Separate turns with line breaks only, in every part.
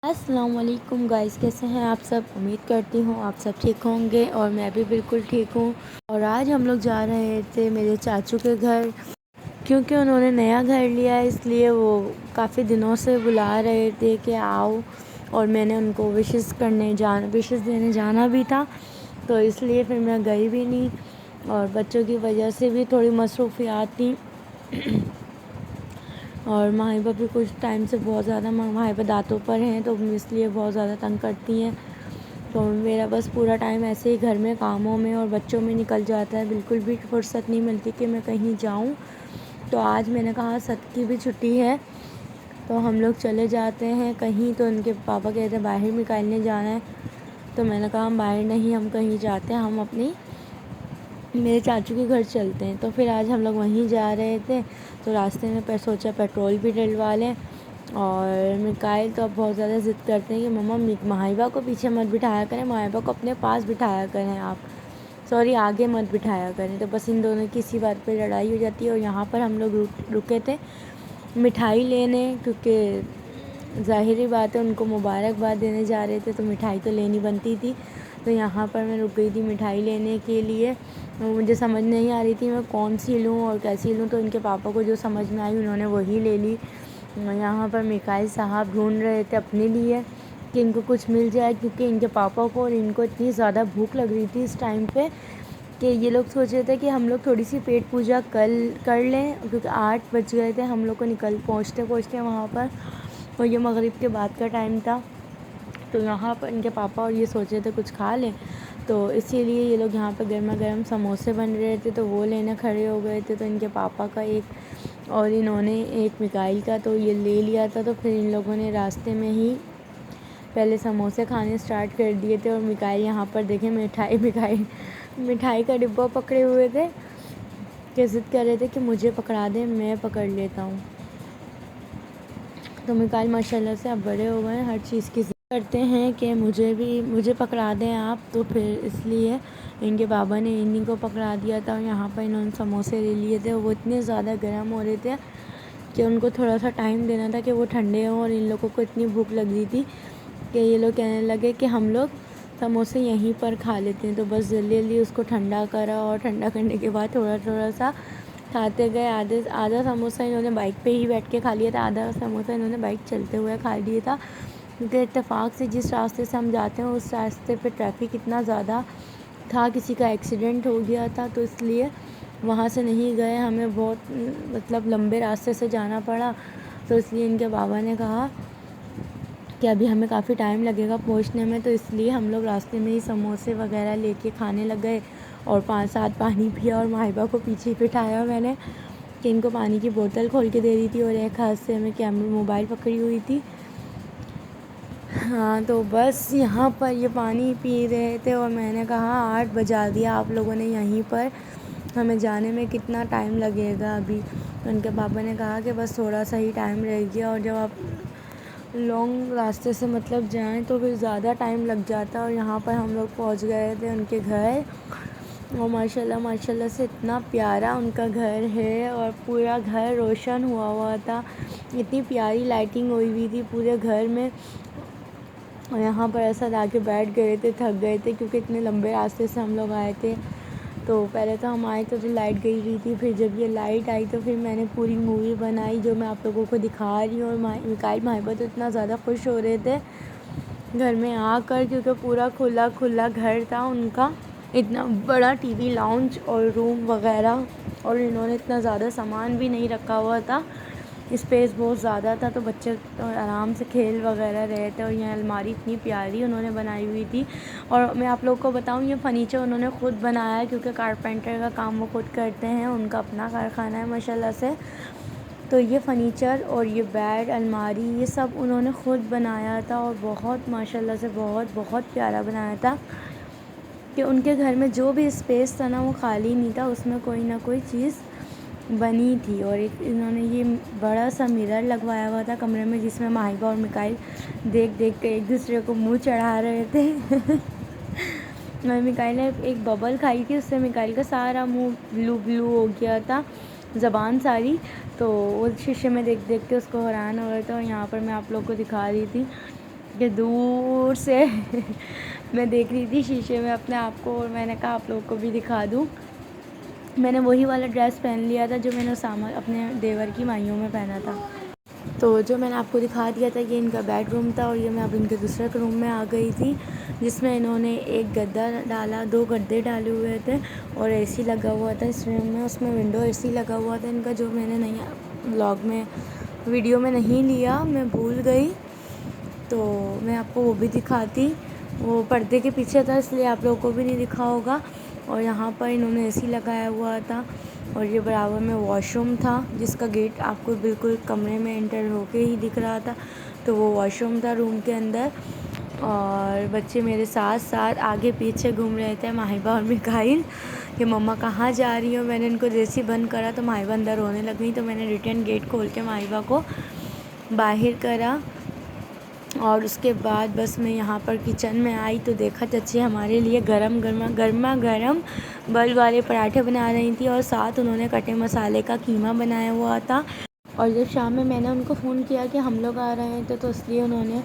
अस्सलाम वालेकुम गाइस, कैसे हैं आप सब। उम्मीद करती हूँ आप सब ठीक होंगे और मैं भी बिल्कुल ठीक हूँ। और आज हम लोग जा रहे थे मेरे चाचू के घर, क्योंकि उन्होंने नया घर लिया है, इसलिए वो काफ़ी दिनों से बुला रहे थे कि आओ। और मैंने उनको विशेस देने जाना भी था, तो इसलिए फिर मैं गई भी नहीं। और बच्चों की वजह से भी थोड़ी मसरूफियात थी और माहिबा भी कुछ टाइम से बहुत ज़्यादा माहिबा दांतों पर हैं, तो इसलिए बहुत ज़्यादा तंग करती हैं। तो मेरा बस पूरा टाइम ऐसे ही घर में कामों में और बच्चों में निकल जाता है, बिल्कुल भी फुर्सत नहीं मिलती कि मैं कहीं जाऊं। तो आज मैंने कहा सत की भी छुट्टी है तो हम लोग चले जाते हैं कहीं। तो उनके पापा कहते हैं बाहर निकालने जाना है, तो मैंने कहा हम बाहर नहीं, हम कहीं जाते हैं, हम अपनी मेरे चाचू के घर चलते हैं। तो फिर आज हम लोग वहीं जा रहे थे, तो रास्ते में सोचा पेट्रोल भी डलवा लें। और मिकाइल तो अब बहुत ज़्यादा ज़िद करते हैं कि मम्मा माहिबा को पीछे मत बिठाया करें, माहिबा को अपने पास बिठाया करें आप, सॉरी आगे मत बिठाया करें। तो बस इन दोनों की इसी बात पे लड़ाई हो जाती है। और यहाँ पर हम लोग रुके थे मिठाई लेने, क्योंकि ज़ाहिरी बात है उनको मुबारकबाद देने जा रहे थे, तो मिठाई तो लेनी बनती थी। तो यहाँ पर मैं रुक गई थी मिठाई लेने के लिए। मुझे समझ नहीं आ रही थी मैं कौन सी लूँ और कैसी लूँ, तो इनके पापा को जो समझ में आई उन्होंने वही ले ली। यहाँ पर मिकाइल साहब ढूंढ रहे थे अपने लिए कि इनको कुछ मिल जाए, क्योंकि इनके पापा को और इनको इतनी ज़्यादा भूख लग रही थी इस टाइम पे कि ये लोग सोच रहे थे कि हम लोग थोड़ी सी पेट पूजा कर लें, क्योंकि 8 बज गए थे हम लोग को पहुँचते वहाँ पर, और ये मगरिब के बाद का टाइम था। तो यहाँ पर इनके पापा और ये सोच रहे थे कुछ खा लें, तो इसीलिए ये लोग यहाँ पर गर्मा गर्म समोसे बन रहे थे, तो वो लेने खड़े हो गए थे। तो इनके पापा का एक और इन्होंने एक मिकाइल का तो ये ले लिया था। तो फिर इन लोगों ने रास्ते में ही पहले समोसे खाने स्टार्ट कर दिए थे। और मिकाइल यहाँ पर देखें मिठाई का डिब्बा पकड़े हुए थे कि ज़िद कर रहे थे कि मुझे पकड़ा दें, मैं पकड़ लेता हूँ। तो मिकाइल माशाल्लाह से अब बड़े हो गए हैं, हर चीज़ की करते हैं कि मुझे पकड़ा दें आप। तो फिर इसलिए इनके बाबा ने इन्हीं को पकड़ा दिया था। और यहाँ पर इन्होंने समोसे ले लिए थे, वो इतने ज़्यादा गर्म हो रहे थे कि उनको थोड़ा सा टाइम देना था कि वो ठंडे हों। और इन लोगों को इतनी भूख लग रही थी कि ये लोग कहने लगे कि हम लोग समोसे यहीं पर खा लेते हैं। तो बस जल्दी जल्दी उसको ठंडा करा, और ठंडा करने के बाद थोड़ा थोड़ा सा खाते गए। आधा समोसा इन्होंने बाइक पे ही बैठ के खा लिया था, आधा समोसा इन्होंने बाइक चलते हुए खा लिया था, क्योंकि इत्तेफाक से जिस रास्ते से हम जाते हैं उस रास्ते पे ट्रैफिक इतना ज़्यादा था, किसी का एक्सीडेंट हो गया था, तो इसलिए वहाँ से नहीं गए, हमें बहुत मतलब लंबे रास्ते से जाना पड़ा। तो इसलिए इनके बाबा ने कहा कि अभी हमें काफ़ी टाइम लगेगा पहुँचने में, तो इसलिए हम लोग रास्ते में ही समोसे वगैरह लेके खाने लग गए। और 5-7 पानी पिया, और माहिबा को पीछे बिठाया मैंने कि इनको पानी की बोतल खोल के दे दी थी, और एक हाथ से मैं मोबाइल पकड़ी हुई थी। हाँ, तो बस यहाँ पर ये पानी पी रहे थे, और मैंने कहा 8 बजा दिया आप लोगों ने यहीं पर, हमें जाने में कितना टाइम लगेगा अभी। तो उनके पापा ने कहा कि बस थोड़ा सा ही टाइम रह गया, और जब आप लॉन्ग रास्ते से मतलब जाएं तो फिर ज़्यादा टाइम लग जाता है। और यहाँ पर हम लोग पहुँच गए थे उनके घर, और माशाल्लाह से इतना प्यारा उनका घर है, और पूरा घर रोशन हुआ हुआ था, इतनी प्यारी लाइटिंग हुई हुई थी पूरे घर में। और यहाँ पर ऐसा लाके बैठ गए थे, थक गए थे, क्योंकि इतने लंबे रास्ते से हम लोग आए थे। तो पहले तो हम आए तो लाइट गई हुई थी, फिर जब ये लाइट आई तो फिर मैंने पूरी मूवी बनाई जो मैं आप लोगों को दिखा रही हूँ। और मिकाइल माहिबा तो इतना ज़्यादा खुश हो रहे थे घर में आकर, क्योंकि पूरा खुला घर था उनका, इतना बड़ा टीवी लाउंज और रूम वगैरह, और इन्होंने इतना ज़्यादा सामान भी नहीं रखा हुआ था, स्पेस बहुत ज़्यादा था, तो बच्चे तो आराम से खेल वगैरह रहे थे। और ये अलमारी इतनी प्यारी उन्होंने बनाई हुई थी। और मैं आप लोगों को बताऊं, ये फ़र्नीचर उन्होंने ख़ुद बनाया है, क्योंकि कारपेंटर का काम वो खुद करते हैं, उनका अपना कारखाना है माशाल्लाह से। तो ये फ़र्नीचर और ये बेड, अलमारी, ये सब उन्होंने ख़ुद बनाया था, और बहुत माशाल्लाह से बहुत प्यारा बनाया था कि उनके घर में जो भी स्पेस था ना वो खाली नहीं था, उसमें कोई ना कोई चीज़ बनी थी। और एक इन्होंने ये बड़ा सा मिरर लगवाया हुआ था कमरे में, जिसमें माहिबा और मिकाइल देख के एक दूसरे को मुंह चढ़ा रहे थे मिकाइल ने एक बबल खाई थी, उससे मिकाइल का सारा मुंह ब्लू ब्लू हो गया था, ज़बान सारी, तो वो शीशे में देख के उसको हैरान हो रहा था। और यहाँ पर मैं आप लोग को दिखा रही थी कि दूर से मैं देख रही थी शीशे में अपने आप को, और मैंने कहा आप लोगों को भी दिखा दूँ। मैंने वही वाला ड्रेस पहन लिया था जो मैंने उसामा अपने देवर की माइयों में पहना था। तो जो मैंने आपको दिखा दिया था ये इनका बेडरूम था, और ये मैं अब इनके दूसरे रूम में आ गई थी, जिसमें इन्होंने एक गद्दा डाला, 2 गद्दे डाले हुए थे और एसी लगा हुआ था इस रूम में। उसमें विंडो एसी लगा हुआ था इनका, जो मैंने नहीं व्लॉग में वीडियो में नहीं लिया, मैं भूल गई, तो मैं आपको वो भी दिखाती। वो पर्दे के पीछे था इसलिए आप लोगों को भी नहीं दिखा होगा। और यहाँ पर इन्होंने एसी लगाया हुआ था, और ये बराबर में वॉशरूम था जिसका गेट आपको बिल्कुल कमरे में एंटर होके ही दिख रहा था। तो वो वॉशरूम था रूम के अंदर, और बच्चे मेरे साथ साथ आगे पीछे घूम रहे थे, माहिबा और मिकाइल, कि मम्मा कहाँ जा रही हो। मैंने इनको जैसे ही बंद करा तो माहिबा अंदर रोने लग गई, तो मैंने रिटर्न गेट खोल के माहिबा को बाहर करा। और उसके बाद बस मैं यहाँ पर किचन में आई तो देखा चाची हमारे लिए गर्मा गर्म बल वाले पराठे बना रही थी, और साथ उन्होंने कटे मसाले का कीमा बनाया हुआ था। और जब शाम में मैंने उनको फ़ोन किया कि हम लोग आ रहे थे, तो इसलिए उन्होंने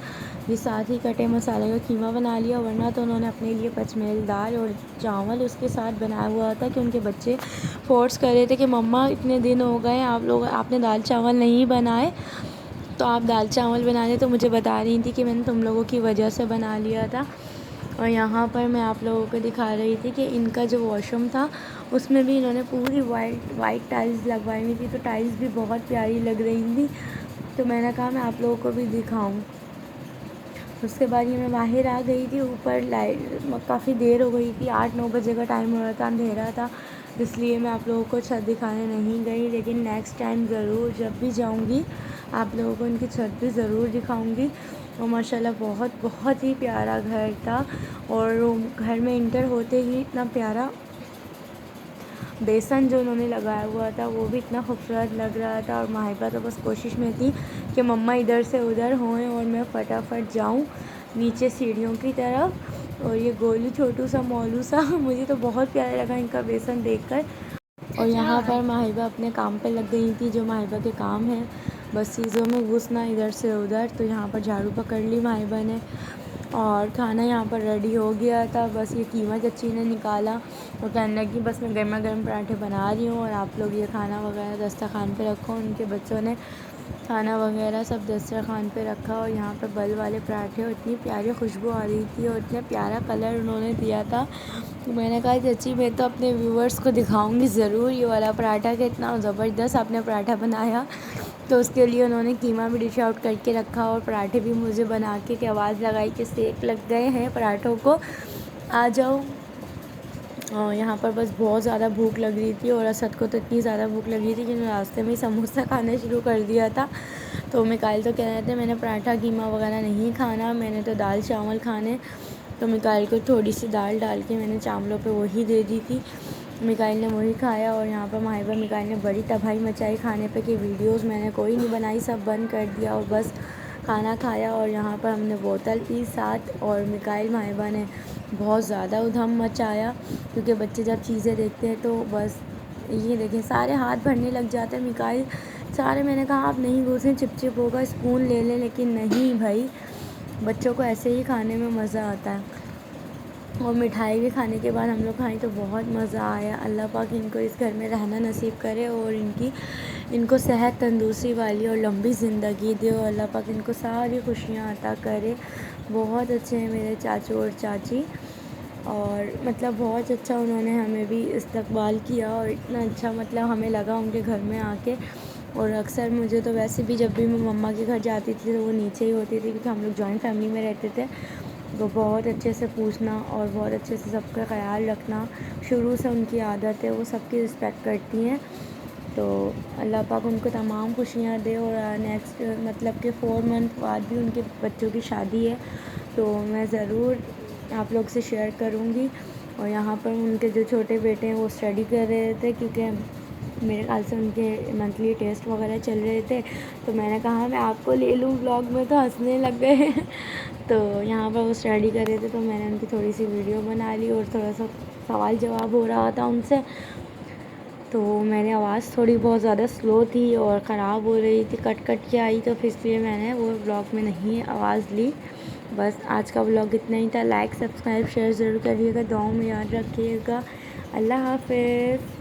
भी साथ ही कटे मसाले का कीमा बना लिया, वरना तो उन्होंने अपने लिए पचमेल दाल और चावल उसके साथ बनाया हुआ था, कि उनके बच्चे फ़ोर्स कर रहे थे कि मम्मा इतने दिन हो गए आपने दाल चावल नहीं बनाए, तो आप दाल चावल बना लें। तो मुझे बता रही थी कि मैंने तुम लोगों की वजह से बना लिया था। और यहाँ पर मैं आप लोगों को दिखा रही थी कि इनका जो वॉशरूम था उसमें भी इन्होंने पूरी वाइट टाइल्स लगवाई हुई थी, तो टाइल्स भी बहुत प्यारी लग रही थी, तो मैंने कहा मैं आप लोगों को भी दिखाऊं। उसके बाद ये मैं बाहर आ गई थी, ऊपर लाइट काफ़ी देर हो गई थी, 8-9 बजे का टाइम हो रहा था, अंधेरा था, इसलिए मैं आप लोगों को छत दिखाने नहीं गई। लेकिन नेक्स्ट टाइम ज़रूर जब भी जाऊंगी आप लोगों को इनकी छत भी ज़रूर दिखाऊंगी। और माशाल्लाह बहुत बहुत ही प्यारा घर था, और घर में इंटर होते ही इतना प्यारा बेसन जो उन्होंने लगाया हुआ था वो भी इतना खूबसूरत लग रहा था। और माहिबा तो बस कोशिश में थी कि मम्मा इधर से उधर होएं और मैं फटाफट जाऊं नीचे सीढ़ियों की तरफ। और ये गोलू छोटू सा मौलू सा मुझे तो बहुत प्यारा लगा इनका बेसन देखकर। और यहाँ पर माहिबा अपने काम पे लग गई थी, जो माहिबा के काम है बस चीज़ों में घुसना इधर से उधर। तो यहाँ पर झाड़ू पकड़ ली माहिबा ने, और खाना यहाँ पर रेडी हो गया था। बस ये कीमा चच्ची ने निकाला और कहने लगी बस मैं गर्मा गर्म पराठे बना रही हूँ, और आप लोग ये खाना वगैरह दस्तरखान पे रखो। उनके बच्चों ने खाना वगैरह सब दस्तरखान पे रखा, और यहाँ पर बल वाले पराठे, और इतनी प्यारी खुशबू आ रही थी और इतना प्यारा कलर उन्होंने दिया था। तो मैंने कहा चच्ची मैं तो अपने व्यूवर्स को दिखाऊंगी ज़रूर ये वाला पराठा, कि इतना ज़बरदस्त आपने पराठा बनाया। तो उसके लिए उन्होंने कीमा भी डिश आउट करके रखा, और पराठे भी मुझे बना के आवाज़ लगाई कि सेक लग गए हैं पराठों को, आ जाओ। और यहाँ पर बस बहुत ज़्यादा भूख लग रही थी, और असद को तो इतनी ज़्यादा भूख लगी थी कि उन्होंने रास्ते में ही समोसा खाना शुरू कर दिया था। तो मिकाइल तो कह रहे थे मैंने पराठा कीमा वगैरह नहीं खाना, मैंने तो दाल चावल खाने। तो मिकाइल को थोड़ी सी दाल डाल के मैंने चावलों पे वही दे दी थी, मिकाइल ने वही खाया। और यहाँ पर माहिबा मिकाइल ने बड़ी तबाही मचाई खाने पे कि वीडियोस मैंने कोई नहीं बनाई, सब बंद कर दिया और बस खाना खाया। और यहाँ पर हमने बोतल पी साथ, और मिकाइल माहिबा ने बहुत ज़्यादा उधम मचाया, क्योंकि बच्चे जब चीज़ें देखते हैं तो बस ये देखें सारे हाथ भरने लग जाते हैं मिकाइल सारे। मैंने कहा आप नहीं घुसें, चिप होगा, स्पून ले लें, लेकिन नहीं भाई, बच्चों को ऐसे ही खाने में मज़ा आता है। और मिठाई भी खाने के बाद हम लोग खाएं तो बहुत मज़ा आया। अल्लाह पाक इनको इस घर में रहना नसीब करे, और इनको सेहत तंदुरुस्ती वाली और लंबी ज़िंदगी दे, और अल्लाह पाक इनको सारी खुशियाँ अता करे। बहुत अच्छे हैं मेरे चाचू और चाची, और मतलब बहुत अच्छा उन्होंने हमें भी इस्तकबाल किया, और इतना अच्छा मतलब हमें लगा उनके घर में आके। और अक्सर मुझे तो वैसे भी जब भी मैं मम्मा के घर जाती थी तो वो नीचे ही होती थी, क्योंकि हम लोग जॉइंट फैमिली में रहते थे। तो बहुत अच्छे से पूछना और बहुत अच्छे से सबका ख्याल रखना शुरू से उनकी आदत है, वो सबकी रिस्पेक्ट करती हैं। तो अल्लाह पाक उनको तमाम खुशियाँ दे। और नेक्स्ट मतलब कि 4 मंथ बाद भी उनके बच्चों की शादी है, तो मैं ज़रूर आप लोग से शेयर करूँगी। और यहाँ पर उनके जो छोटे बेटे हैं वो स्टडी कर रहे थे, क्योंकि मेरे ख्याल से उनके मंथली टेस्ट वगैरह चल रहे थे। तो मैंने कहा मैं आपको ले लूँ ब्लॉग में, तो हंसने लग गए तो यहाँ पर वो स्टडी कर रहे थे, तो मैंने उनकी थोड़ी सी वीडियो बना ली, और थोड़ा सा सवाल जवाब हो रहा था उनसे। तो मेरी आवाज़ थोड़ी बहुत ज़्यादा स्लो थी और ख़राब हो रही थी, कट के आई, तो फिर इसलिए मैंने वो ब्लॉग में नहीं आवाज़ ली। बस आज का व्लॉग इतना ही था। लाइक सब्सक्राइब शेयर ज़रूर करिएगा, दुआओं में याद रखिएगा। अल्लाह हाफ़िज़।